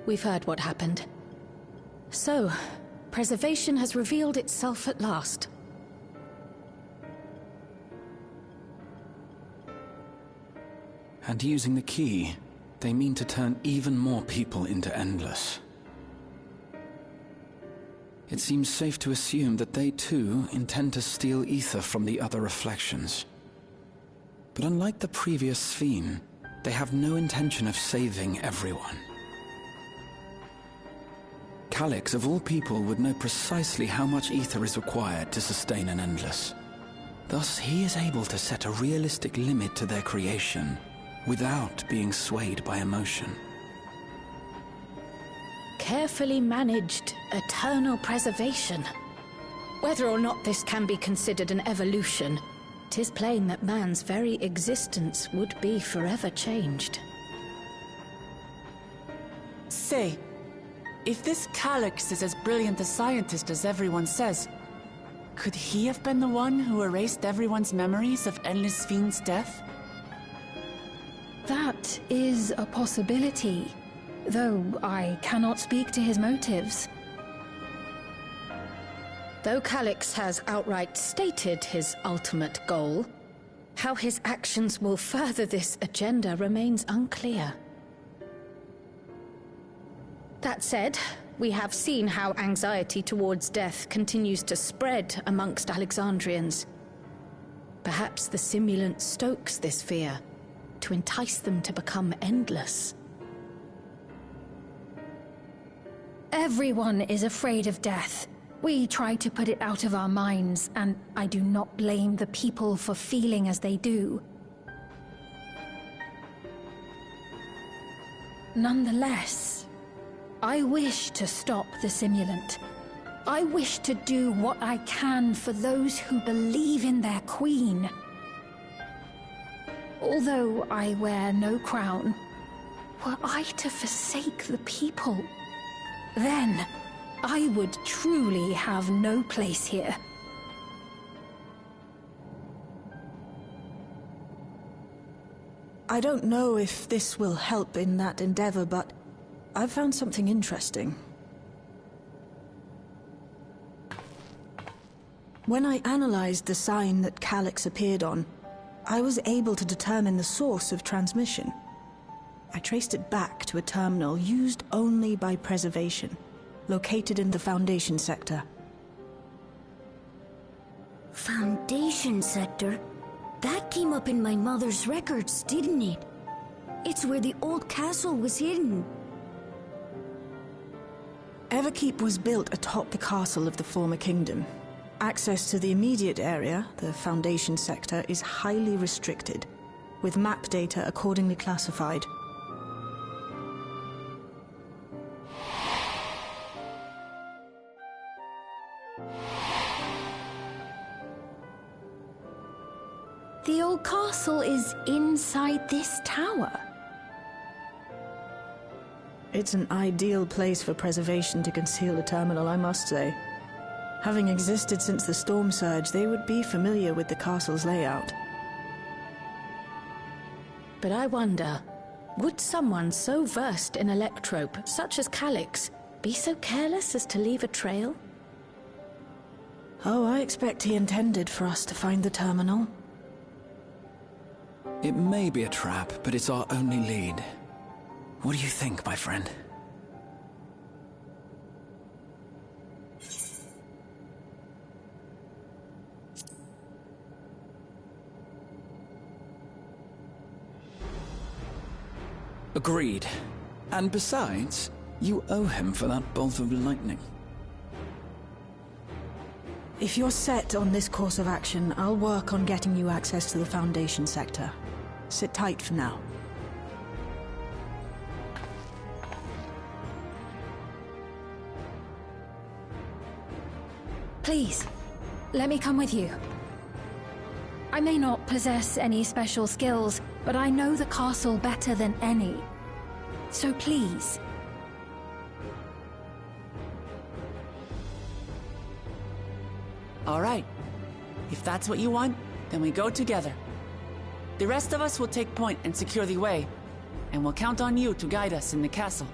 we've heard what happened. So, preservation has revealed itself at last. And using the key, they mean to turn even more people into Endless. It seems safe to assume that they too intend to steal ether from the other reflections. But unlike the previous Sphene, they have no intention of saving everyone. Calyx, of all people, would know precisely how much ether is required to sustain an Endless. Thus, he is able to set a realistic limit to their creation, without being swayed by emotion. Carefully managed, eternal preservation. Whether or not this can be considered an evolution, 'tis plain that man's very existence would be forever changed. Say, if this Calyx is as brilliant a scientist as everyone says, could he have been the one who erased everyone's memories of Endless Sphene's death? That is a possibility, though I cannot speak to his motives. Though Calyx has outright stated his ultimate goal, how his actions will further this agenda remains unclear. That said, we have seen how anxiety towards death continues to spread amongst Alexandrians. Perhaps the simulant stokes this fear, to entice them to become endless. Everyone is afraid of death. We try to put it out of our minds, and I do not blame the people for feeling as they do. Nonetheless, I wish to stop the simulant. I wish to do what I can for those who believe in their queen. Although I wear no crown, were I to forsake the people, then I would truly have no place here. I don't know if this will help in that endeavor, but I've found something interesting. When I analyzed the sign that Calyx appeared on, I was able to determine the source of transmission. I traced it back to a terminal used only by preservation, located in the Foundation sector. Foundation sector? That came up in my mother's records, didn't it? It's where the old castle was hidden. Everkeep was built atop the castle of the former kingdom. Access to the immediate area, the Foundation sector, is highly restricted, with map data accordingly classified. The old castle is inside this tower. It's an ideal place for preservation to conceal the terminal, I must say. Having existed since the storm surge, they would be familiar with the castle's layout. But I wonder, would someone so versed in electrope, such as Calyx, be so careless as to leave a trail? Oh, I expect he intended for us to find the terminal. It may be a trap, but it's our only lead. What do you think, my friend? Agreed. And besides, you owe him for that bolt of lightning. If you're set on this course of action, I'll work on getting you access to the Foundation sector. Sit tight for now. Please, let me come with you. I may not possess any special skills, but I know the castle better than any. So please. All right. If that's what you want, then we go together. The rest of us will take point and secure the way, and we'll count on you to guide us in the castle.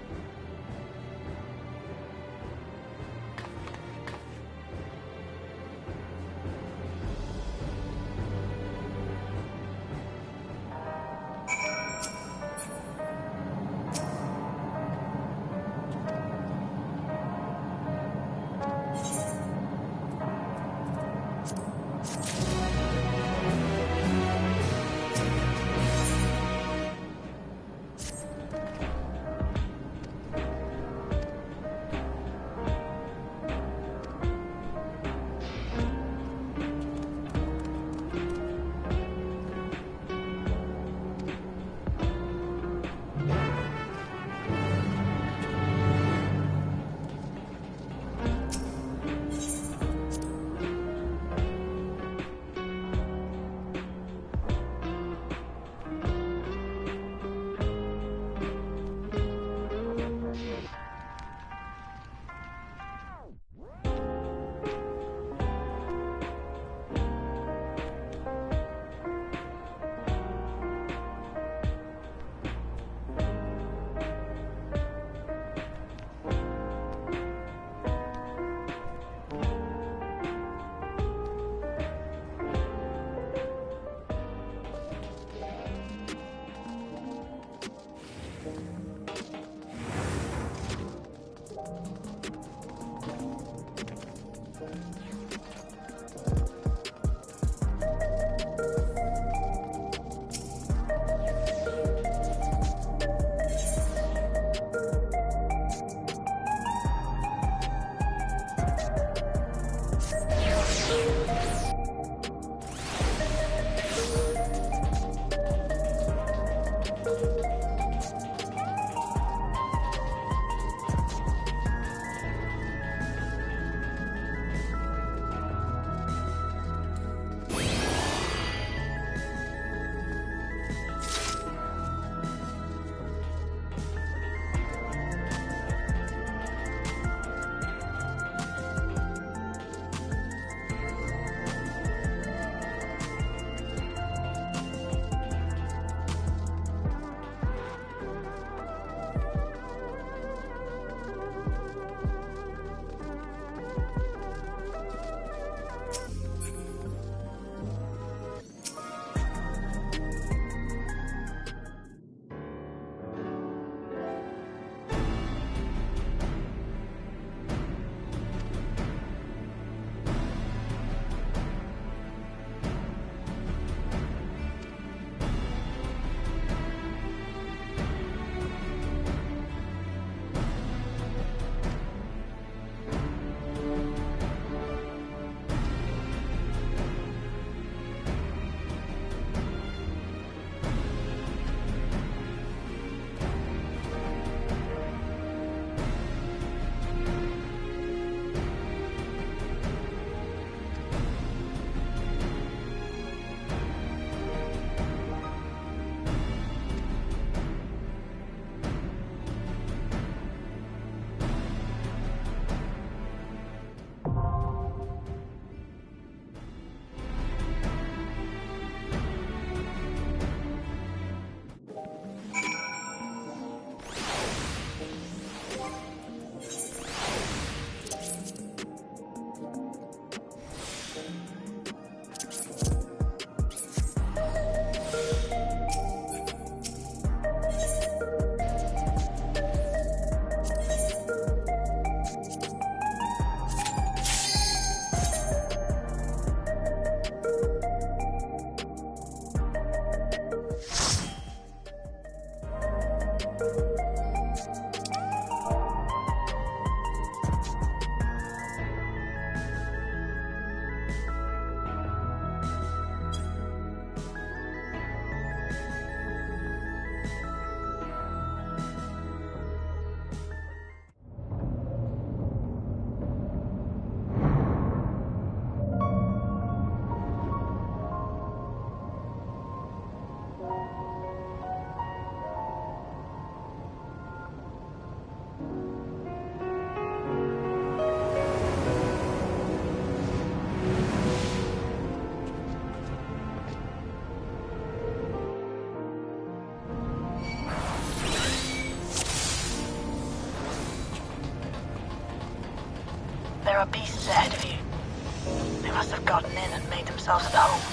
There are beasts ahead of you. They must have gotten in and made themselves at home.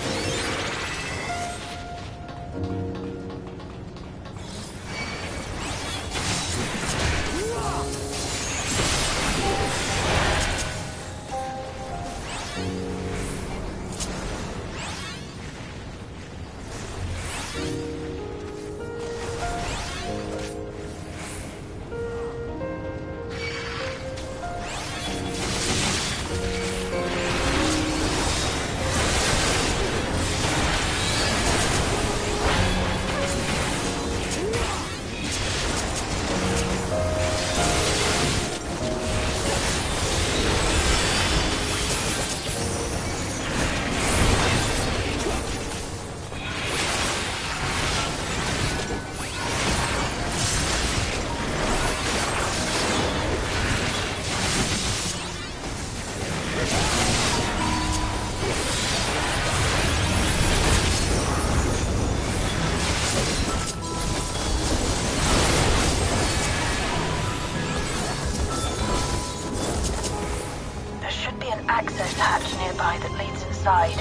Access hatch nearby that leads inside.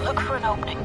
Look for an opening.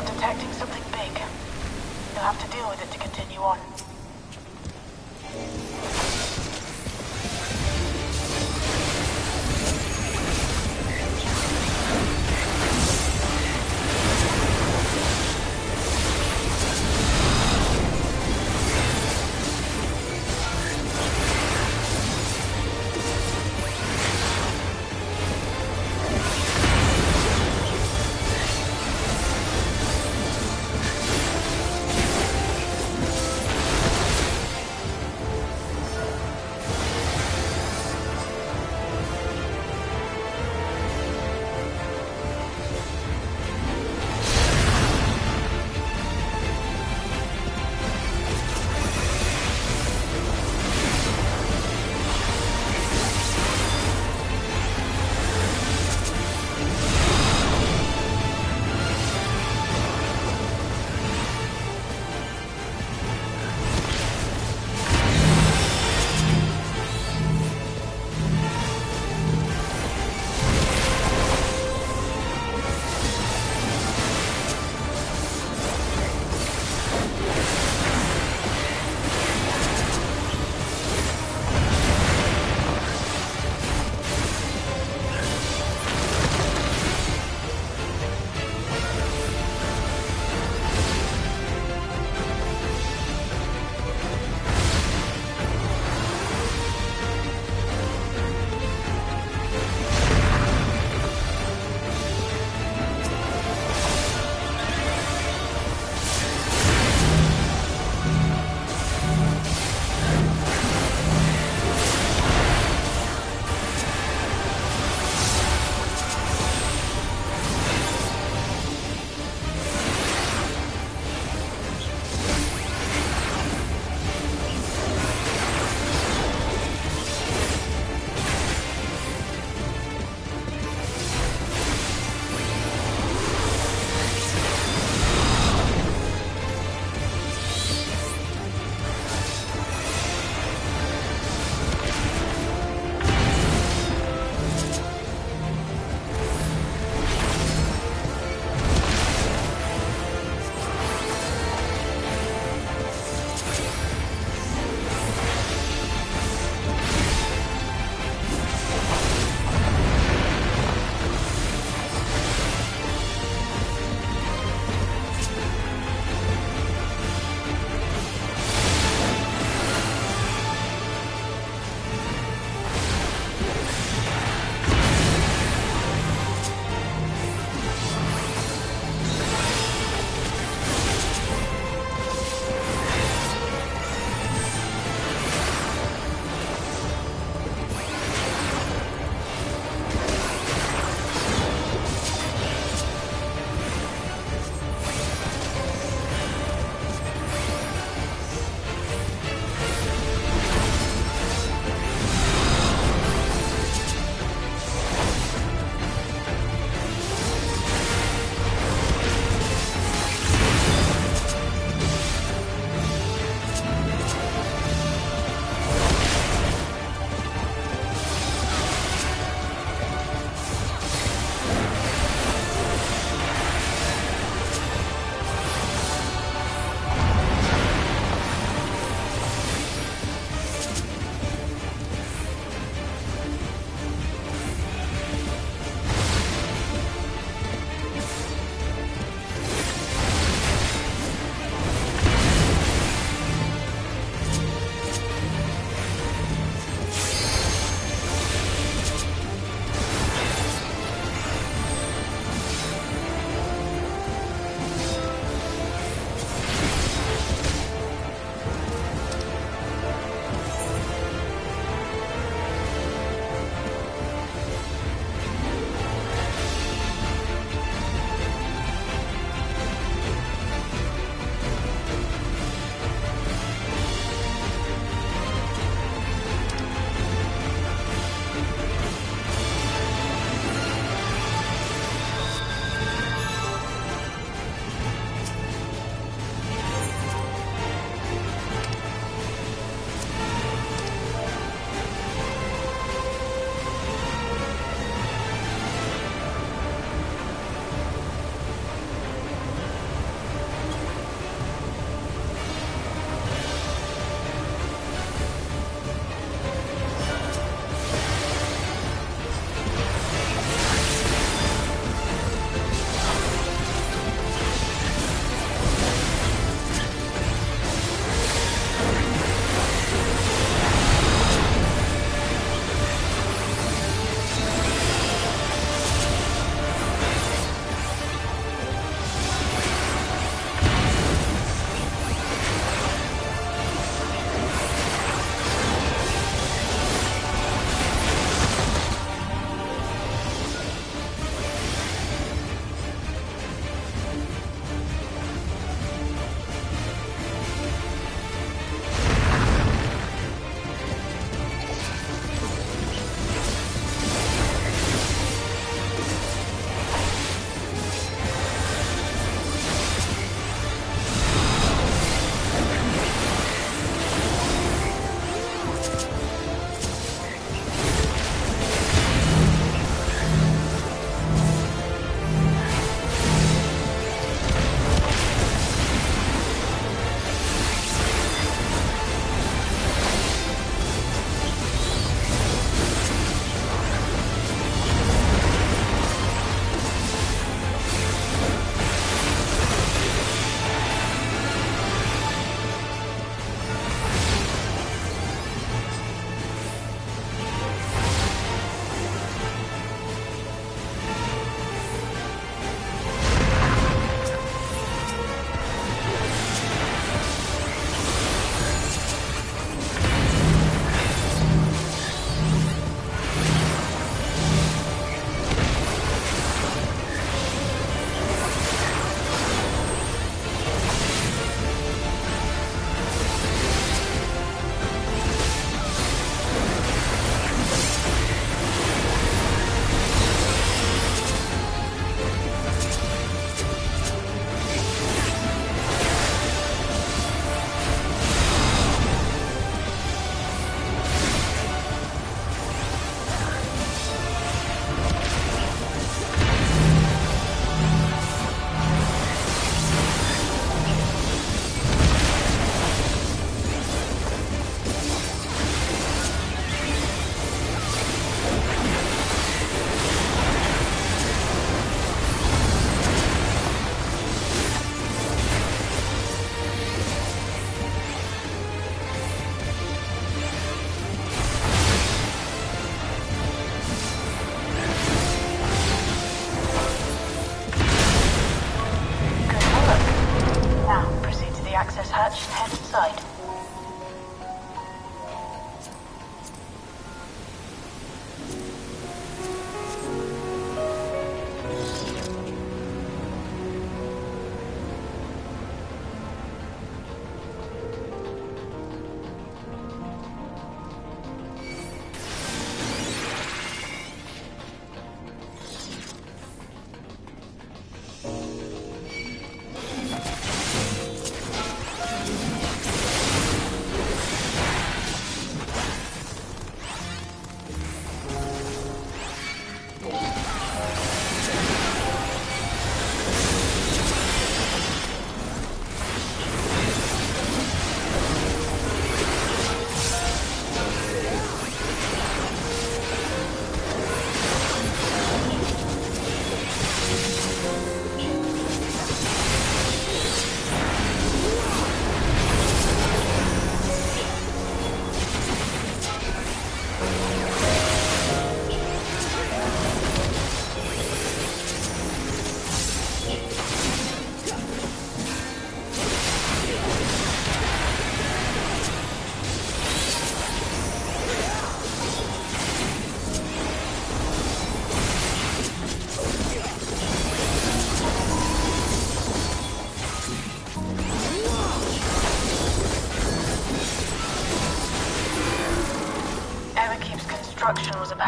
Detecting something big. You'll have to deal with it to continue on.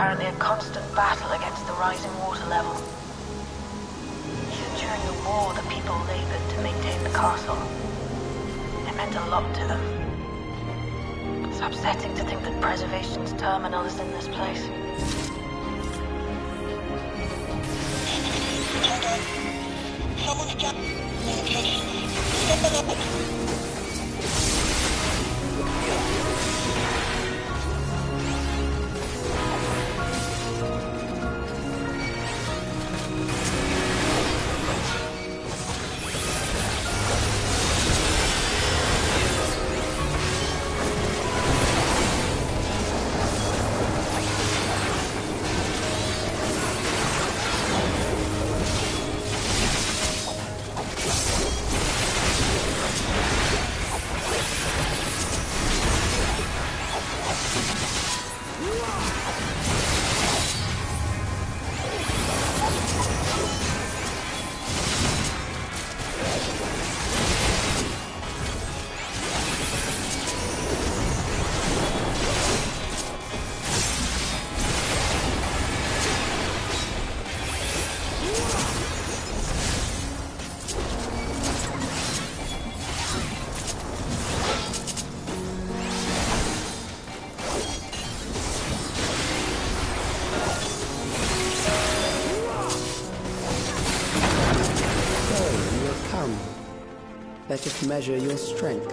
apparently a constant battle against the rising water level. Even during the war, the people labored to maintain the castle. It meant a lot to them. It's upsetting to think that preservation's terminal is in this place. Hold on. Someone's got communications. Step it up. Let it measure your strength.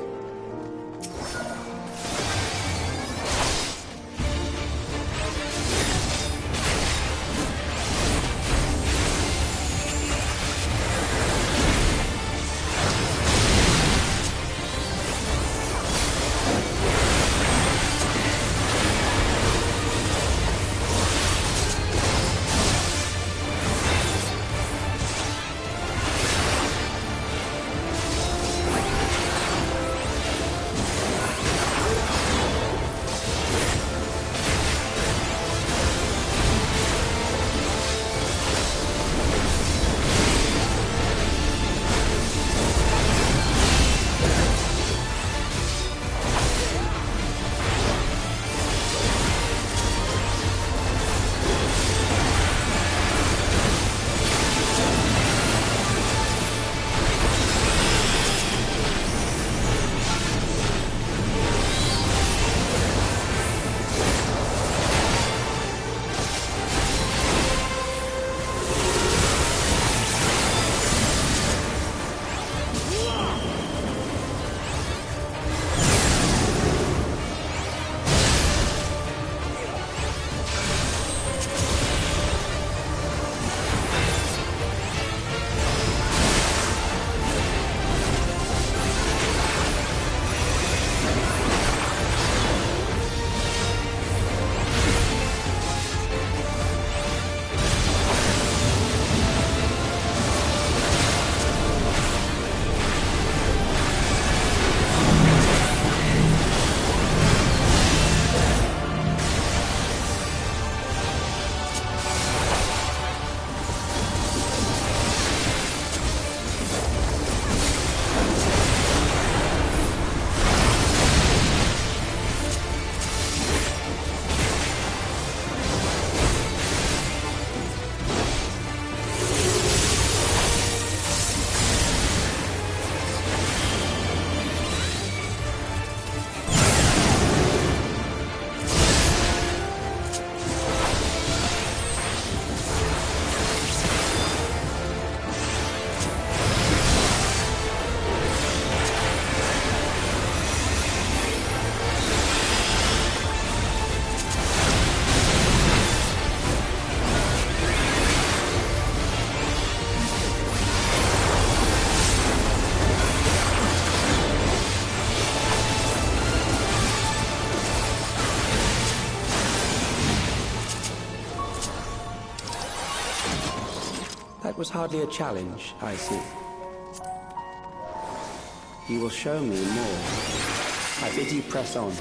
That was hardly a challenge, I see. You will show me more. I bid you press on.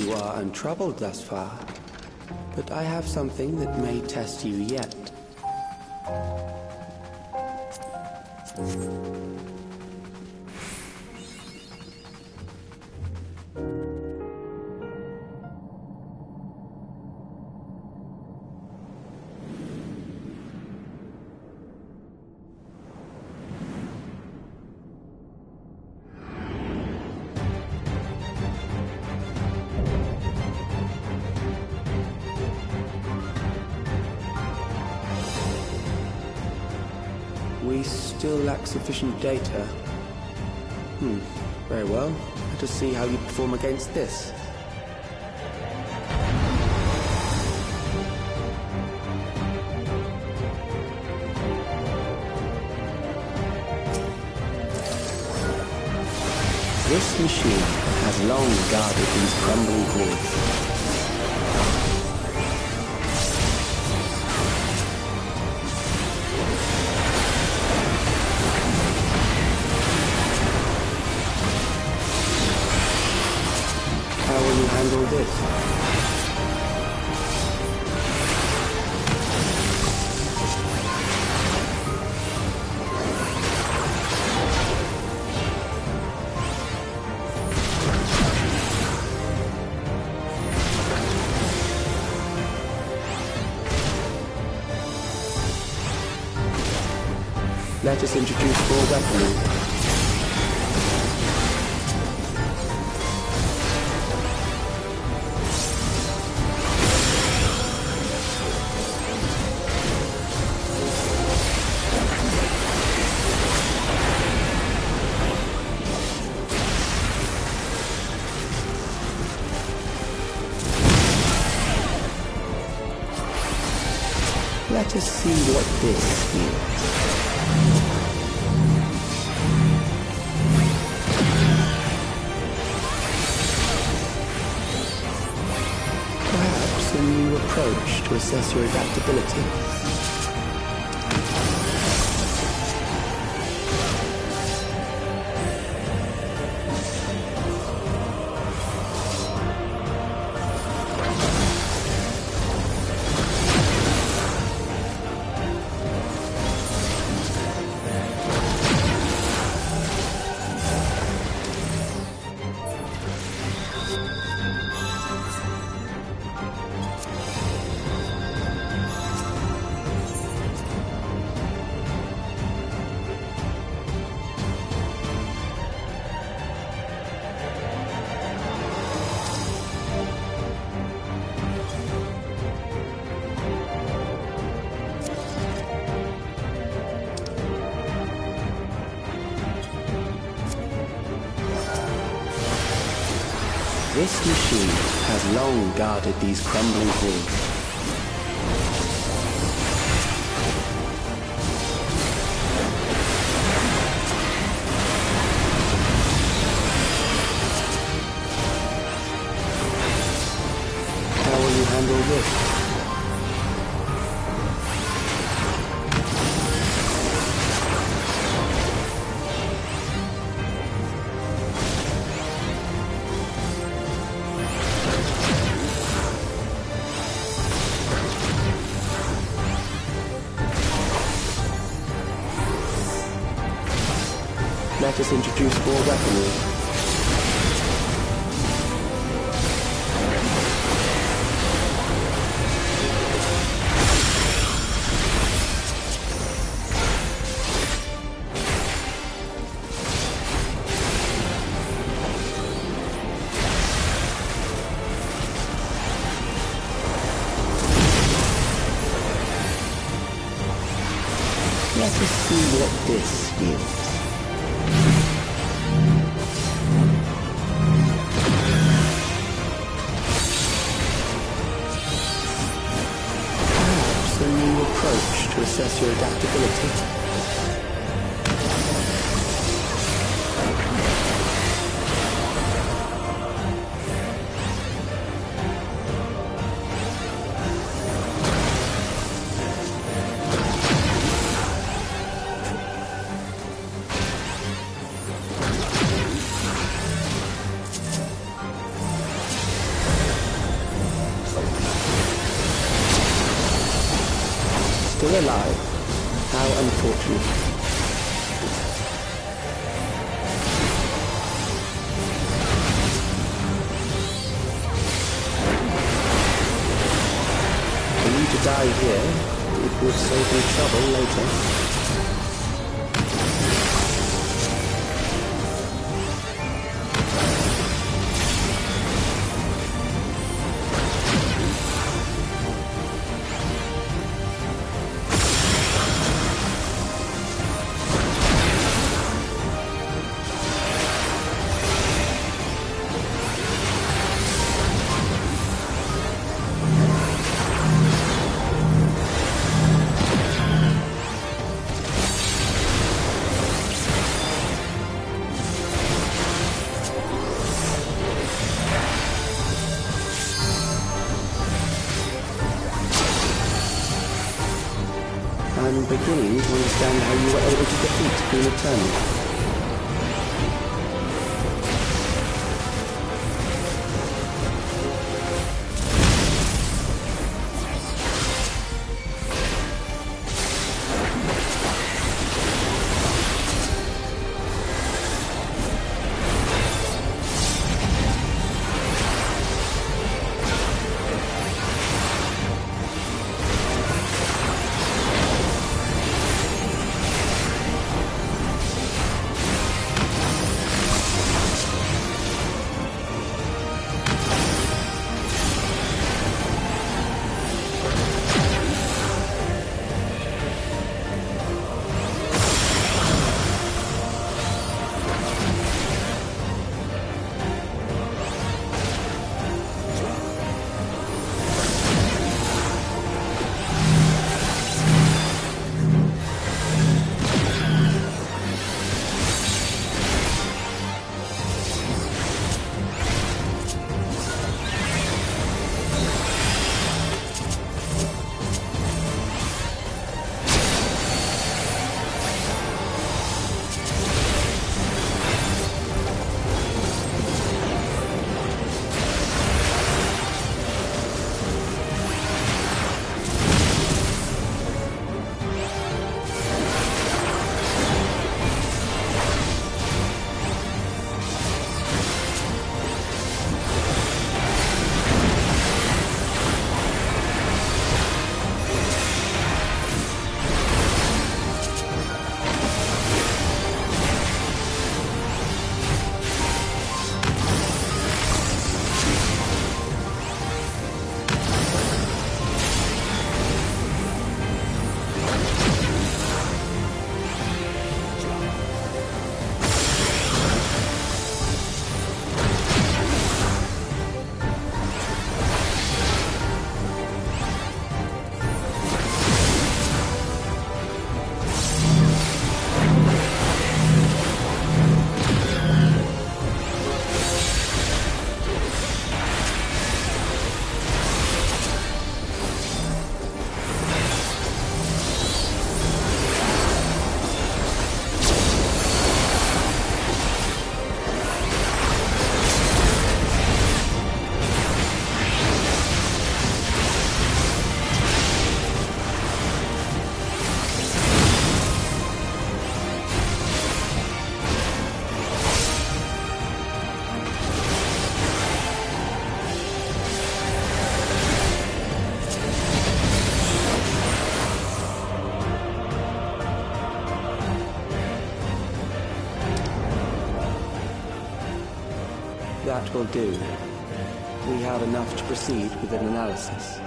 you are untroubled thus far, but I have something that may test you yet. We still lack sufficient data. Very well. Let us see how you perform against this. This machine has long guarded these crumbling grids. Handle this. Let us introduce more weaponry. Let us see what this is. Perhaps a new approach to assess your adaptability. This machine has long guarded these crumbling halls. How will you handle this? Let us introduce more weaponry. Let us see what this yields. Perhaps a new approach to assess your adaptability. alive. How unfortunate. For you to die here, it would save me trouble later. I'm beginning to understand how you were able to defeat Queen Eternal. That will do. We have enough to proceed with an analysis.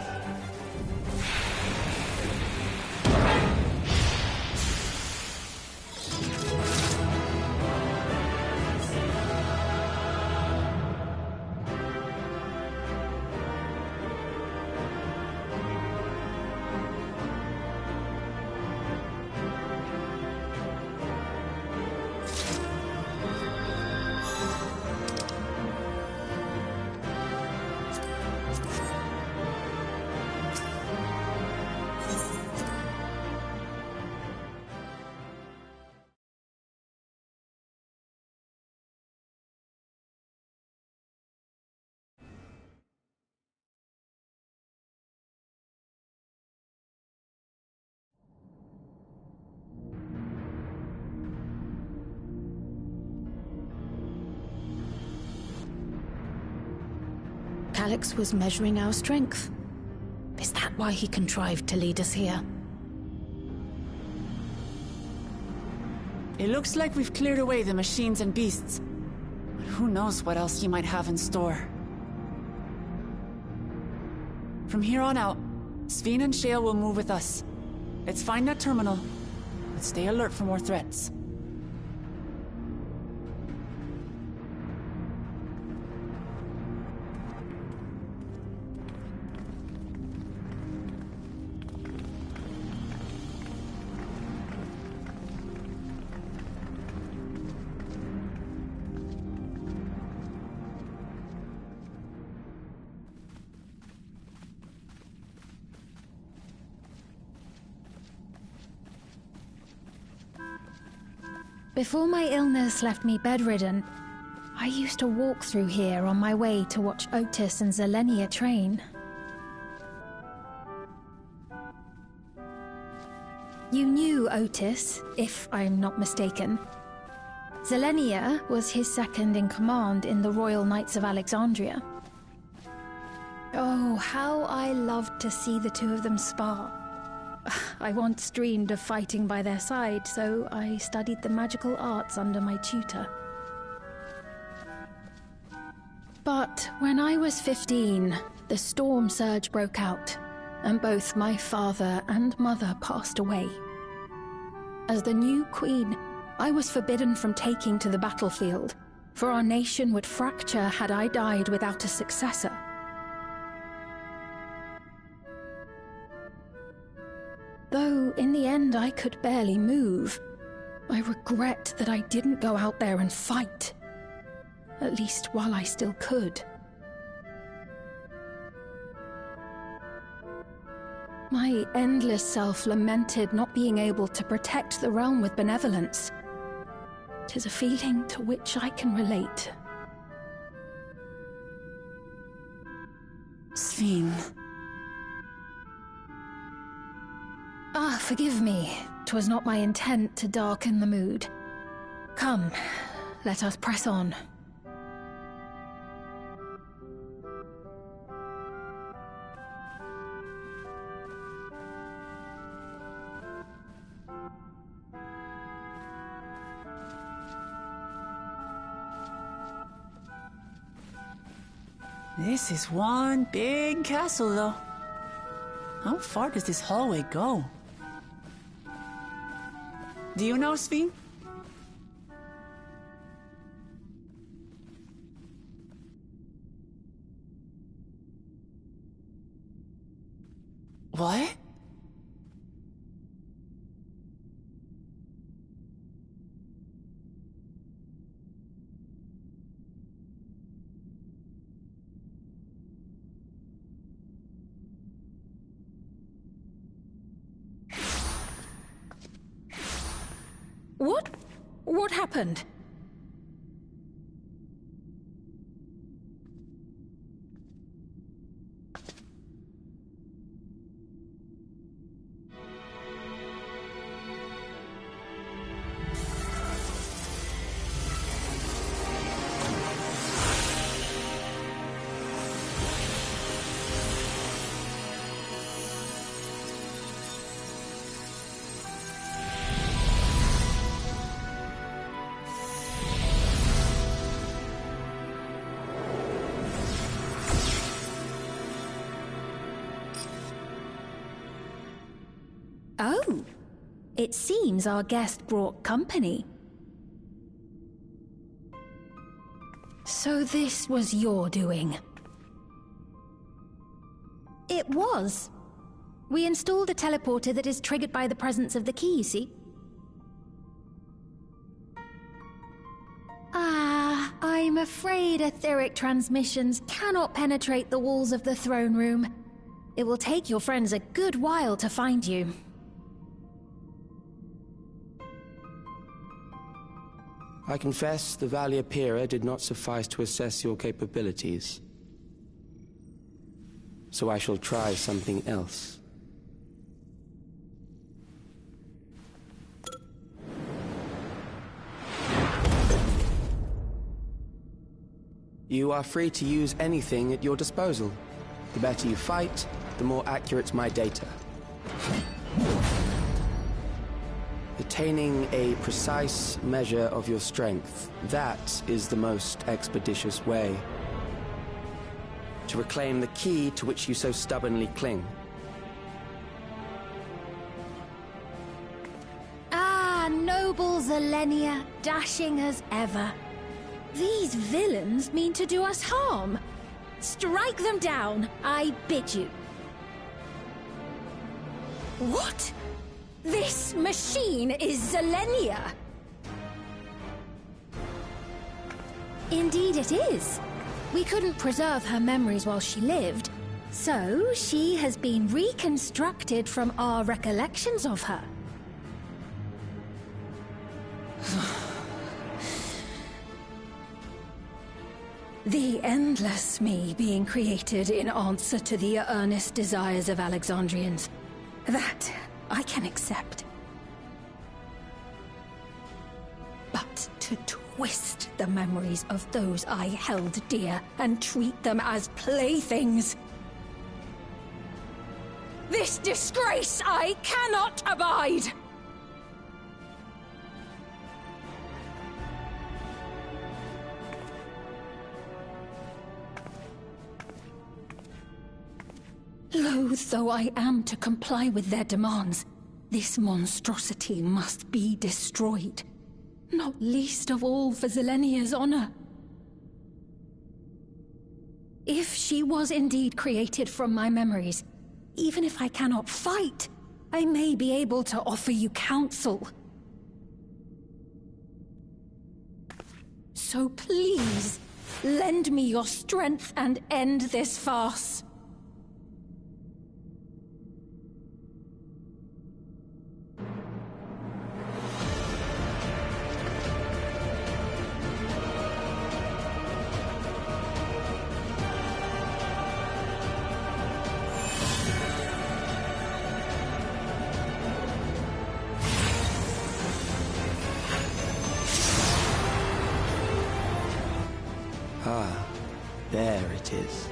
Calyx was measuring our strength. Is that why he contrived to lead us here? It looks like we've cleared away the machines and beasts. But who knows what else he might have in store. From here on out, Sveen and Shale will move with us. Let's find that terminal, but stay alert for more threats. Before my illness left me bedridden, I used to walk through here on my way to watch Otis and Zelenia train. You knew Otis, if I'm not mistaken. Zelenia was his second in command in the Royal Knights of Alexandria. Oh, how I loved to see the two of them spar. I once dreamed of fighting by their side, so I studied the magical arts under my tutor. But when I was 15, the storm surge broke out, and both my father and mother passed away. As the new queen, I was forbidden from taking to the battlefield, for our nation would fracture had I died without a successor. Though, in the end, I could barely move. I regret that I didn't go out there and fight. At least while I still could. My endless self lamented not being able to protect the realm with benevolence. 'Tis a feeling to which I can relate. Sveen. Ah, forgive me. 'Twas not my intent to darken the mood. Come, let us press on. This is one big castle, though. How far does this hallway go? Do you know, Sveen? What? What happened? Oh, it seems our guest brought company. So this was your doing? It was. We installed a teleporter that is triggered by the presence of the key, you see? Ah, I'm afraid etheric transmissions cannot penetrate the walls of the throne room. It will take your friends a good while to find you. I confess the Valia Pira did not suffice to assess your capabilities. So I shall try something else. You are free to use anything at your disposal. The better you fight, the more accurate my data. Attaining a precise measure of your strength, that is the most expeditious way to reclaim the key to which you so stubbornly cling. Ah, noble Zelenia, dashing as ever. These villains mean to do us harm. Strike them down, I bid you. What? This machine is Zelenia! Indeed it is. We couldn't preserve her memories while she lived, so she has been reconstructed from our recollections of her. The endless me being created in answer to the earnest desires of Alexandrians. That I can accept. But to twist the memories of those I held dear and treat them as playthings. This disgrace I cannot abide! Loath though I am to comply with their demands, this monstrosity must be destroyed. Not least of all for Zelenia's honor. If she was indeed created from my memories, even if I cannot fight, I may be able to offer you counsel. So please, lend me your strength and end this farce. Ah, there it is.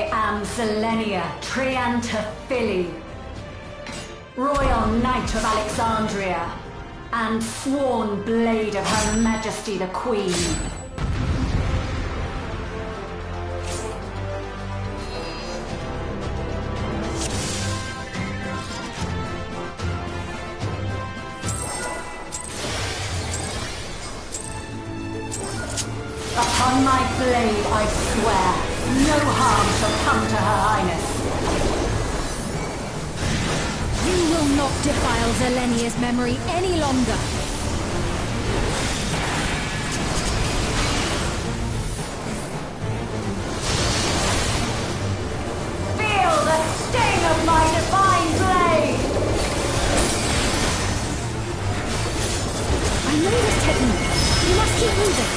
I am Zelenia Triantaphili, Royal Knight of Alexandria, and sworn blade of Her Majesty the Queen. Upon my blade, I swear, no harm shall come to Her Highness. You will not defile Zelenia's memory any longer. Feel the sting of my divine blade! I know this technique. You must keep moving.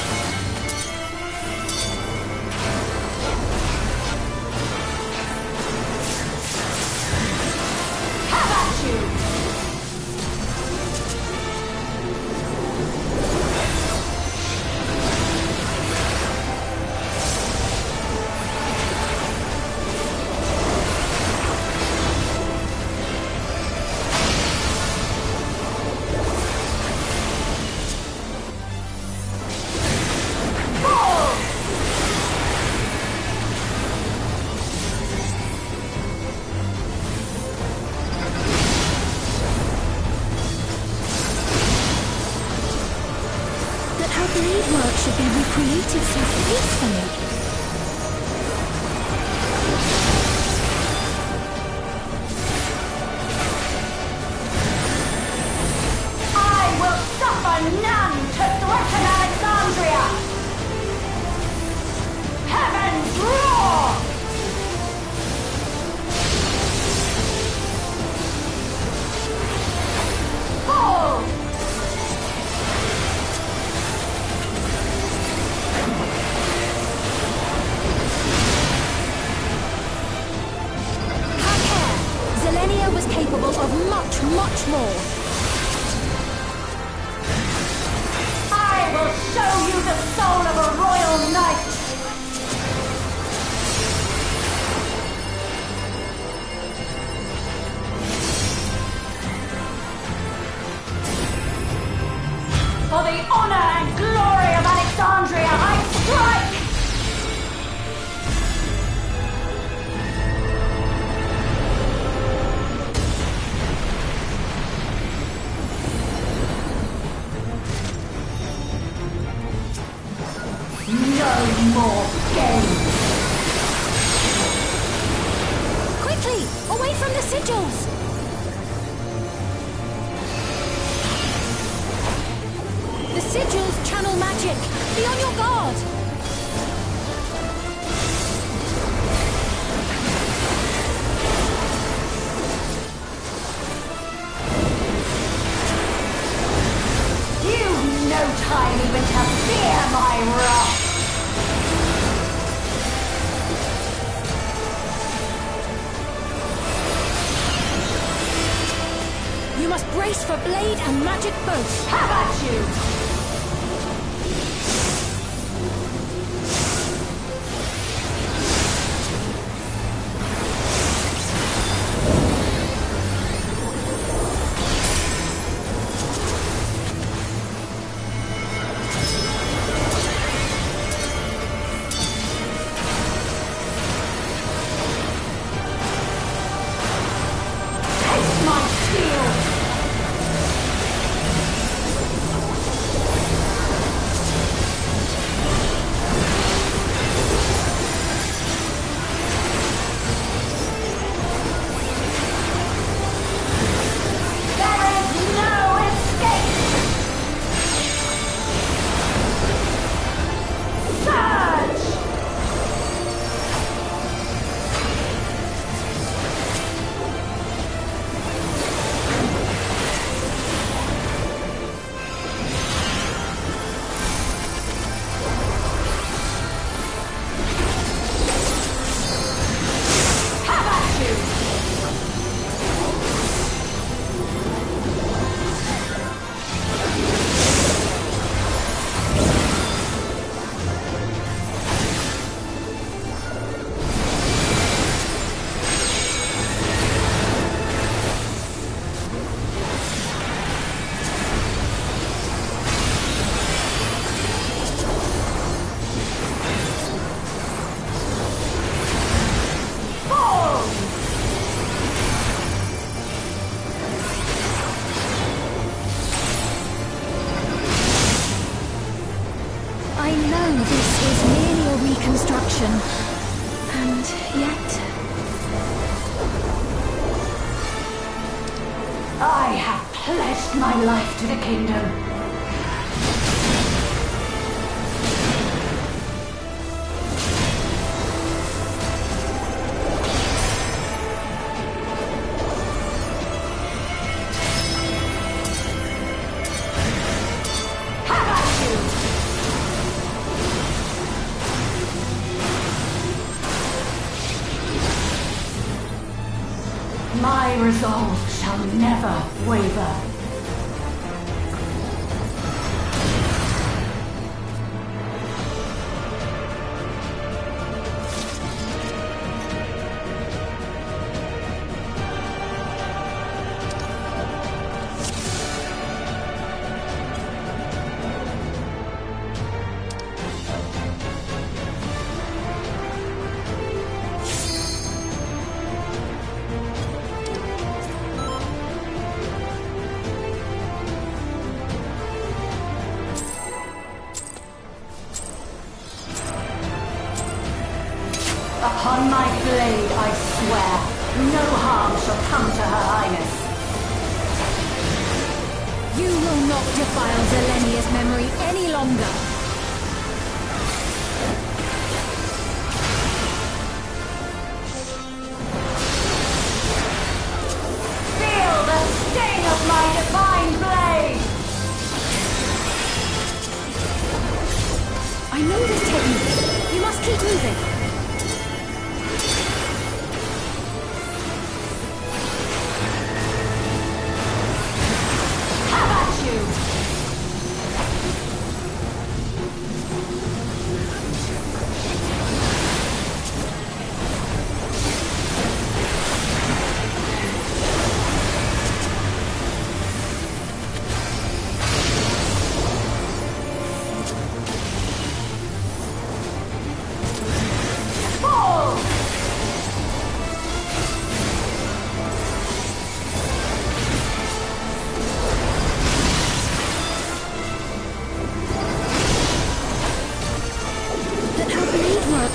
Blade work should be recreated so faithfully. I will suffer none to threaten Alexandria! Heavens roar! Fall! Zelenia was capable of much, much more. I will show you the soul of a royal knight! For the honor and glory of Alexandria, I strike! No more games! Quickly! Away from the sigils! The sigils channel magic! Be on your guard! You've no time even to fear my wrath! You must brace for blade and magic both. Have at you! Taste my steel! All this is merely a reconstruction. And yet... I have pledged my life to the kingdom. My resolve shall never waver. Upon my blade, I swear, no harm shall come to Her Highness. You will not defile Zelenia's memory any longer. Feel the sting of my divine blade! I know this technique. You must keep moving.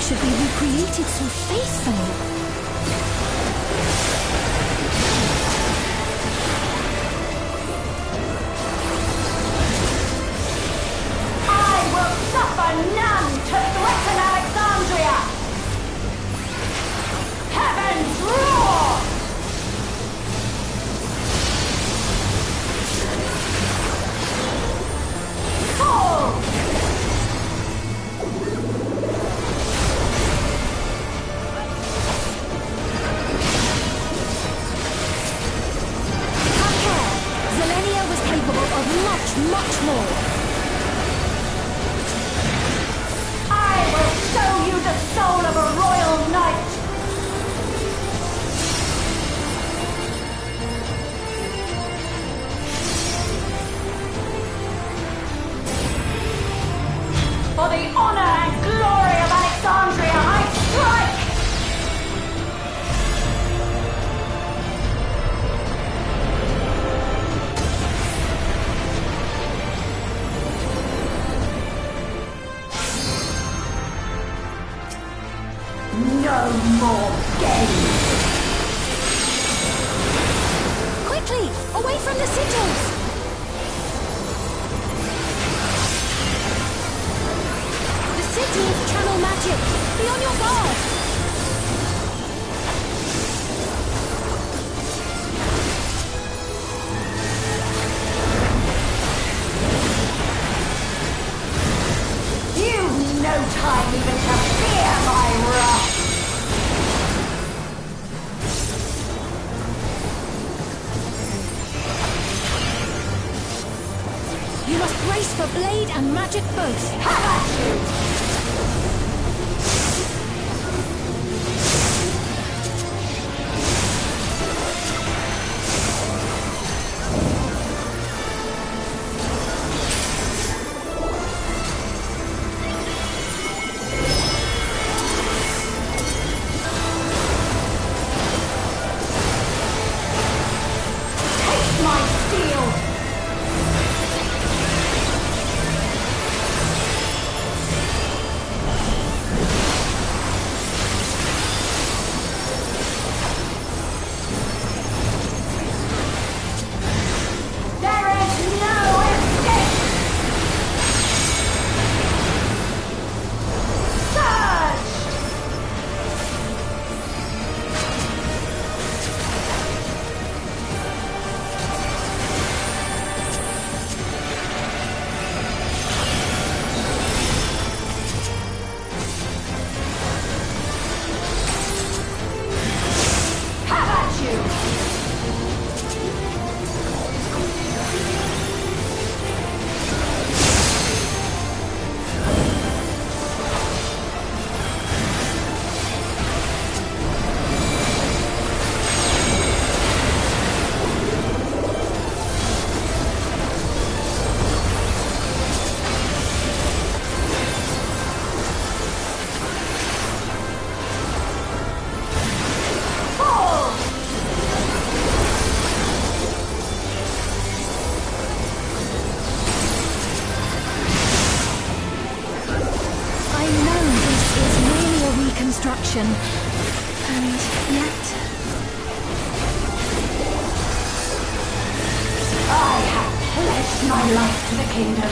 Should be recreated so faithfully. I will suffer none to threaten Alexandria! Heavens roar! Fall! Much more. I will show you the soul of a royal knight! For the honor and glory of Alexandria, I strike! No more games! Quickly! Away from the sigils! The sigils channel magic! Be on your guard! You've no time even to fear my wrath! You must brace for blade and magic both. Have at you! ambition. And yet... I have pledged my life to the kingdom.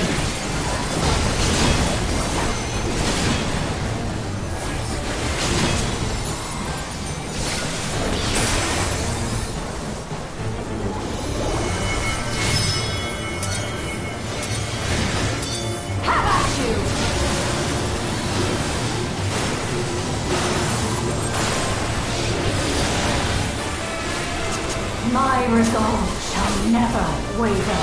My resolve shall never waver.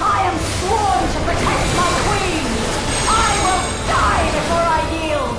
I am sworn to protect my queen! I will die before I yield!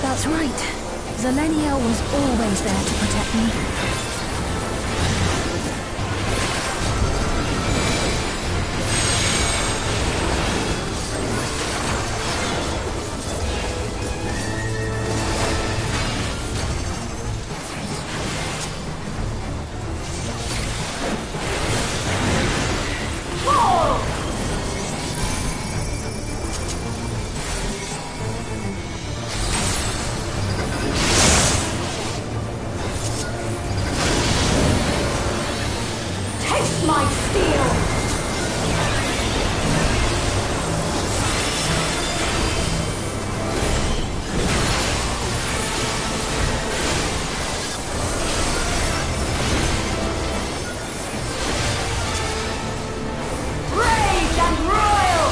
That's right. Zelenia was always there to protect me. My steel! Brave and royal!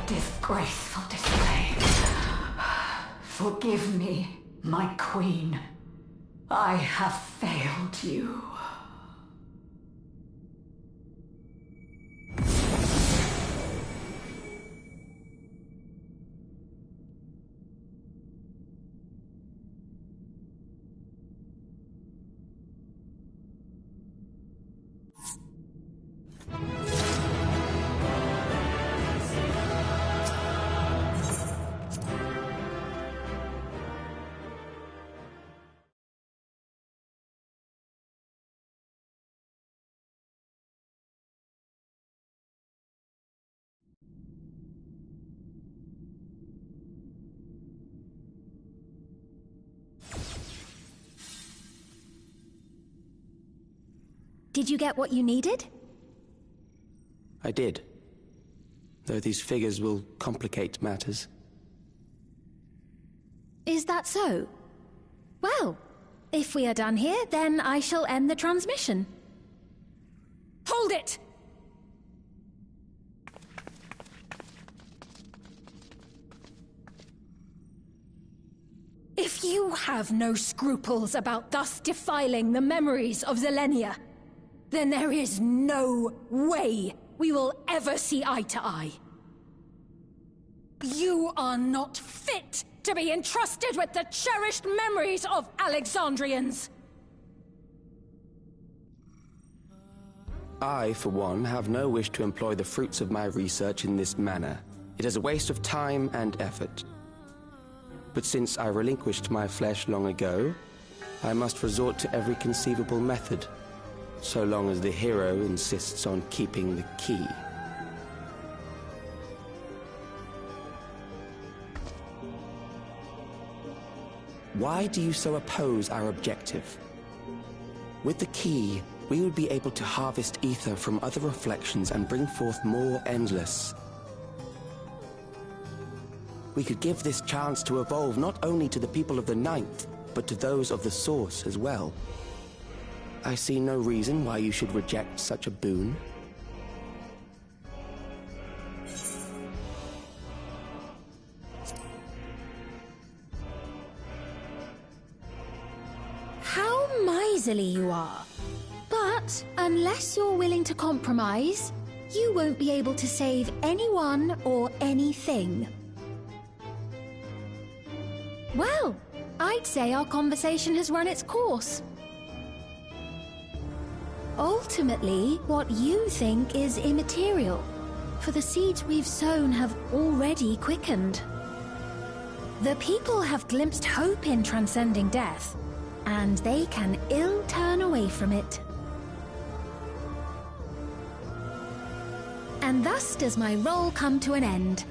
Disgraceful display. Forgive me, my queen. I have failed you. Did you get what you needed? I did. Though these figures will complicate matters. Is that so? Well, if we are done here, then I shall end the transmission. Hold it! If you have no scruples about thus defiling the memories of Zelenia, then there is no way we will ever see eye to eye. You are not fit to be entrusted with the cherished memories of Alexandrians. I, for one, have no wish to employ the fruits of my research in this manner. It is a waste of time and effort. But since I relinquished my flesh long ago, I must resort to every conceivable method, so long as the hero insists on keeping the key. Why do you so oppose our objective? With the key, we would be able to harvest ether from other reflections and bring forth more endless. We could give this chance to evolve not only to the people of the Ninth, but to those of the Source as well. I see no reason why you should reject such a boon. How miserly you are. But unless you're willing to compromise, you won't be able to save anyone or anything. Well, I'd say our conversation has run its course. Ultimately, what you think is immaterial, for the seeds we've sown have already quickened. The people have glimpsed hope in transcending death, and they can ill turn away from it. And thus does my role come to an end.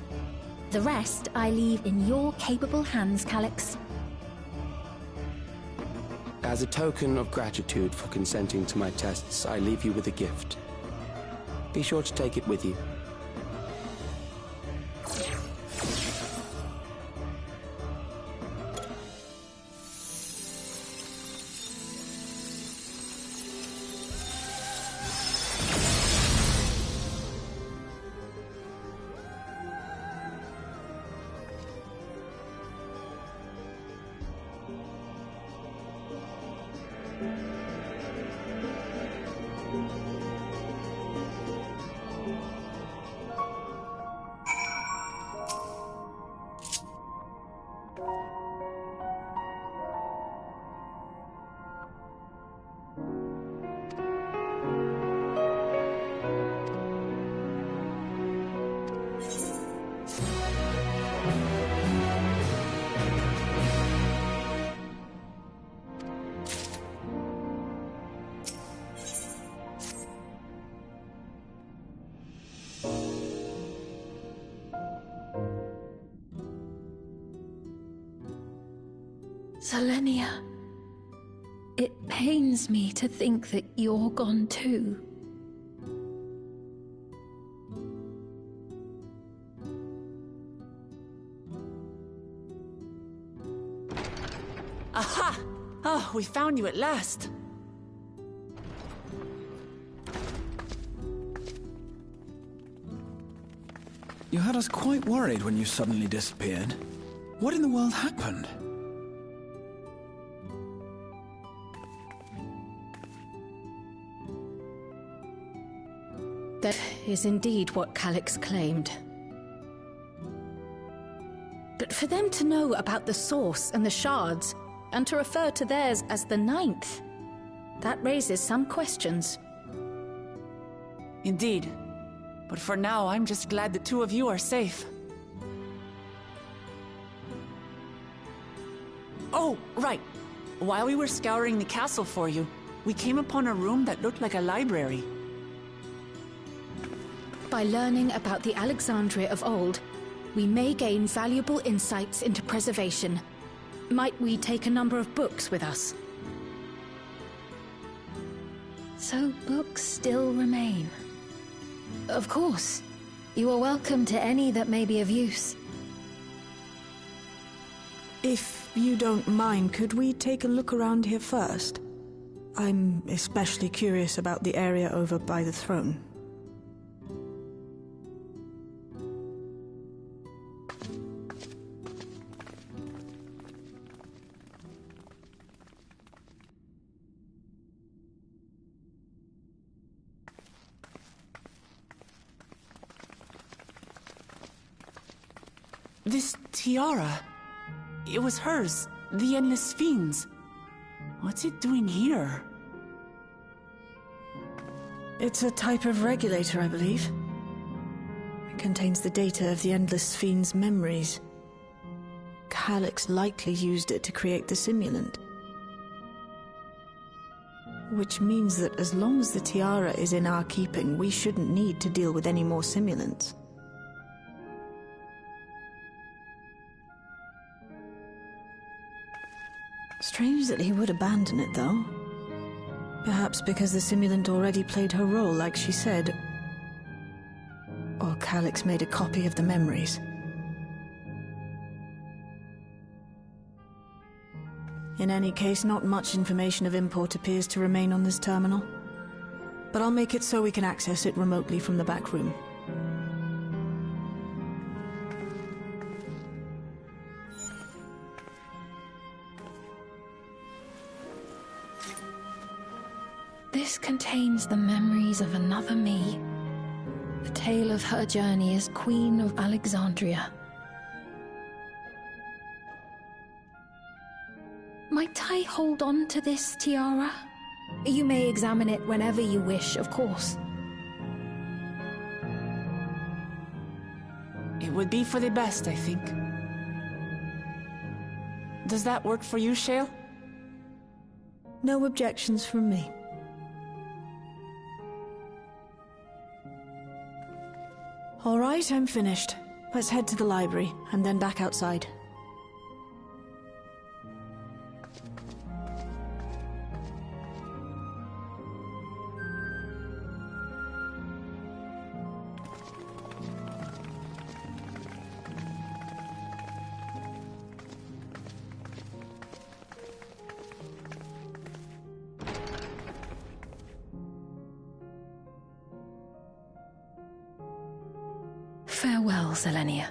The rest I leave in your capable hands, Calyx. As a token of gratitude for consenting to my tests, I leave you with a gift. Be sure to take it with you. Zelenia, it pains me to think that you're gone too. Aha! Oh, we found you at last. You had us quite worried when you suddenly disappeared. What in the world happened? That is indeed what Calyx claimed. But for them to know about the Source and the Shards, and to refer to theirs as the Ninth, that raises some questions. Indeed. But for now, I'm just glad the two of you are safe. Oh, right. While we were scouring the castle for you, we came upon a room that looked like a library. By learning about the Alexandria of old, we may gain valuable insights into preservation. Might we take a number of books with us? So books still remain. Of course. You are welcome to any that may be of use. If you don't mind, could we take a look around here first? I'm especially curious about the area over by the throne. This tiara... It was hers, the Endless Fiend's. What's it doing here? It's a type of regulator, I believe. It contains the data of the Endless Fiend's memories. Calyx likely used it to create the simulant. Which means that as long as the tiara is in our keeping, we shouldn't need to deal with any more simulants. Strange that he would abandon it, though. Perhaps because the simulant already played her role, like she said. Or Calyx made a copy of the memories. In any case, not much information of import appears to remain on this terminal. But I'll make it so we can access it remotely from the back room. This contains the memories of another me. The tale of her journey as Queen of Alexandria. Might I hold on to this tiara? You may examine it whenever you wish, of course. It would be for the best, I think. Does that work for you, Shale? No objections from me. All right, I'm finished. Let's head to the library, and then back outside. Farewell, Selenia.